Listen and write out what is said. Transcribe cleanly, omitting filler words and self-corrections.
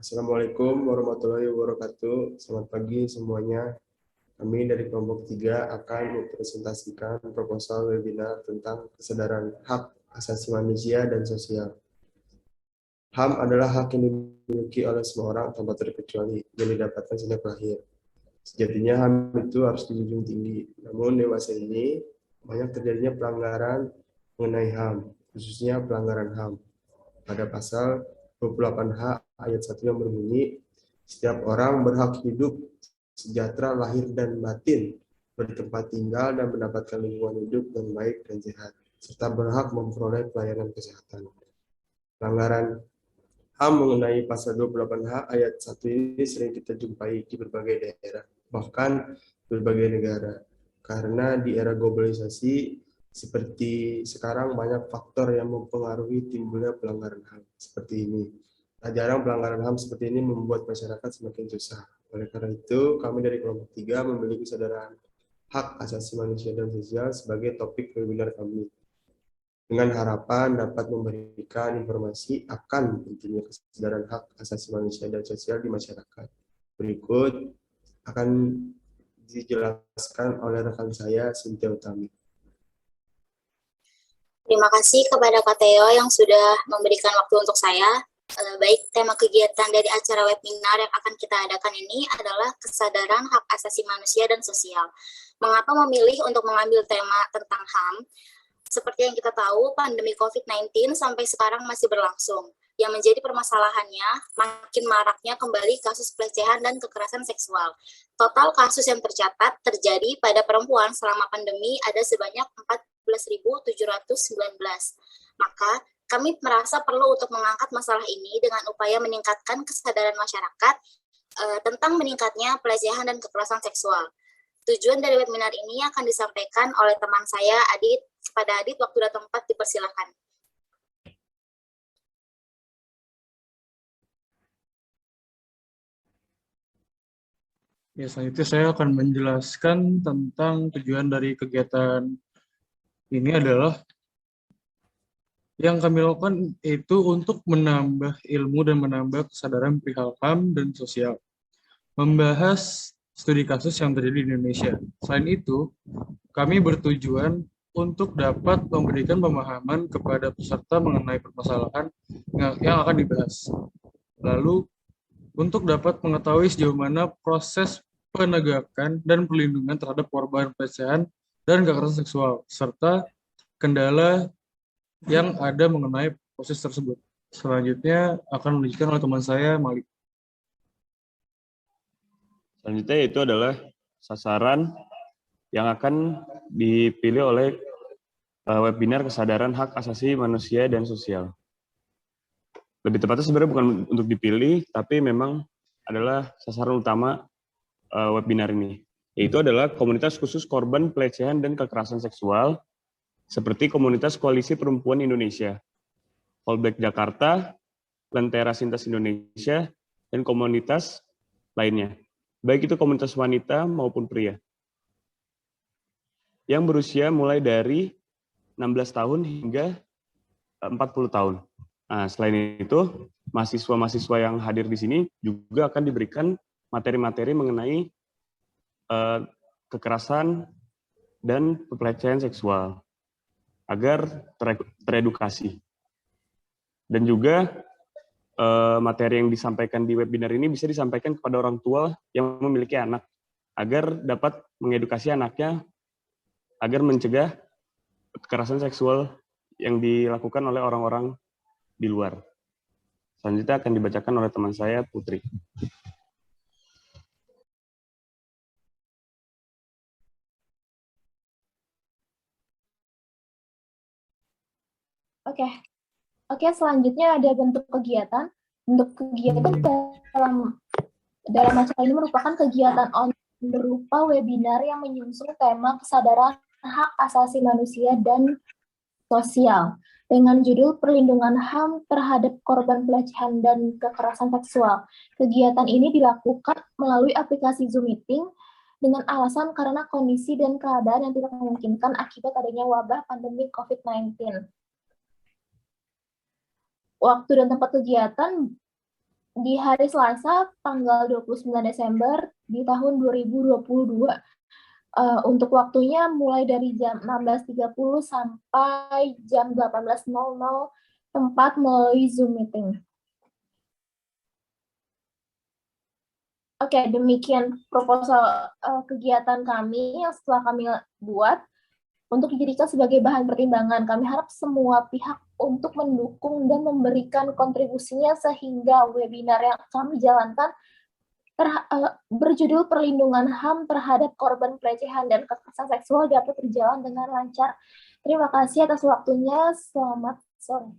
Assalamualaikum warahmatullahi wabarakatuh. Selamat pagi semuanya. Kami dari kelompok 3 akan mempresentasikan proposal webinar tentang kesadaran hak asasi manusia dan sosial. HAM adalah hak yang dimiliki oleh semua orang tanpa terkecuali yang didapatkan sejak lahir. Sejatinya HAM itu harus dijunjung tinggi. Namun di masa ini banyak terjadinya pelanggaran mengenai HAM, khususnya pelanggaran HAM. Pada pasal 28H ayat 1 yang berbunyi, setiap orang berhak hidup sejahtera lahir dan batin, bertempat tinggal dan mendapatkan lingkungan hidup yang baik dan sehat, serta berhak memperoleh pelayanan kesehatan. Pelanggaran HAM mengenai pasal 28H ayat 1 ini sering kita jumpai di berbagai daerah, bahkan berbagai negara. Karena di era globalisasi seperti sekarang banyak faktor yang mempengaruhi timbulnya pelanggaran HAM seperti ini. Tak jarang pelanggaran HAM seperti ini membuat masyarakat semakin susah. Oleh karena itu, kami dari kelompok 3 memiliki kesadaran hak asasi manusia dan sosial sebagai topik webinar kami, dengan harapan dapat memberikan informasi akan pentingnya kesadaran hak asasi manusia dan sosial di masyarakat. Berikut akan dijelaskan oleh rekan saya, Cynthia Utami. Terima kasih kepada Kak Theo yang sudah memberikan waktu untuk saya. Baik, tema kegiatan dari acara webinar yang akan kita adakan ini adalah kesadaran hak asasi manusia dan sosial. Mengapa memilih untuk mengambil tema tentang HAM? Seperti yang kita tahu, pandemi COVID-19 sampai sekarang masih berlangsung. Yang menjadi permasalahannya, makin maraknya kembali kasus pelecehan dan kekerasan seksual. Total kasus yang tercatat terjadi pada perempuan selama pandemi ada sebanyak 14.719. Maka, kami merasa perlu untuk mengangkat masalah ini dengan upaya meningkatkan kesadaran masyarakat tentang meningkatnya pelecehan dan kekerasan seksual. Tujuan dari webinar ini akan disampaikan oleh teman saya, Adit. Kepada Adit, waktu dan tempat dipersilakan. Ya, selanjutnya saya akan menjelaskan tentang tujuan dari kegiatan ini adalah yang kami lakukan itu untuk menambah ilmu dan menambah kesadaran perihal HAM dan sosial. Membahas studi kasus yang terjadi di Indonesia. Selain itu, kami bertujuan untuk dapat memberikan pemahaman kepada peserta mengenai permasalahan yang akan dibahas. Lalu, untuk dapat mengetahui sejauh mana proses penegakan dan perlindungan terhadap korban pelecehan dan kekerasan seksual, serta kendala yang ada mengenai proses tersebut. Selanjutnya akan dilanjutkan oleh teman saya, Malik. Selanjutnya itu adalah sasaran yang akan dipilih oleh webinar kesadaran hak asasi manusia dan sosial. Lebih tepatnya sebenarnya bukan untuk dipilih, tapi memang adalah sasaran utama webinar ini, yaitu adalah komunitas khusus korban pelecehan dan kekerasan seksual, seperti komunitas Koalisi Perempuan Indonesia, Polbek Jakarta, Lentera Sintas Indonesia, dan komunitas lainnya, baik itu komunitas wanita maupun pria, yang berusia mulai dari 16 tahun hingga 40 tahun. Nah, selain itu, mahasiswa-mahasiswa yang hadir di sini juga akan diberikan materi-materi mengenai kekerasan dan pelecehan seksual agar teredukasi. Dan juga materi yang disampaikan di webinar ini bisa disampaikan kepada orang tua yang memiliki anak agar dapat mengedukasi anaknya agar mencegah kekerasan seksual yang dilakukan oleh orang-orang di luar. Selanjutnya akan dibacakan oleh teman saya, Putri. Oke, selanjutnya ada bentuk kegiatan. Bentuk kegiatan dalam acara ini merupakan kegiatan online berupa webinar yang menyusun tema kesadaran hak asasi manusia dan sosial dengan judul Perlindungan HAM terhadap korban pelecehan dan kekerasan seksual. Kegiatan ini dilakukan melalui aplikasi Zoom Meeting dengan alasan karena kondisi dan keadaan yang tidak memungkinkan akibat adanya wabah pandemi COVID-19. Waktu dan tempat kegiatan di hari Selasa tanggal 29 Desember di tahun 2022. Untuk waktunya mulai dari jam 16.30 sampai jam 18.00, tempat melalui Zoom meeting. Oke, demikian proposal kegiatan kami yang setelah kami buat untuk dijadikan sebagai bahan pertimbangan. Kami harap semua pihak untuk mendukung dan memberikan kontribusinya sehingga webinar yang kami jalankan berjudul Perlindungan HAM terhadap korban pelecehan dan kekerasan seksual dapat berjalan dengan lancar. Terima kasih atas waktunya. Selamat sore.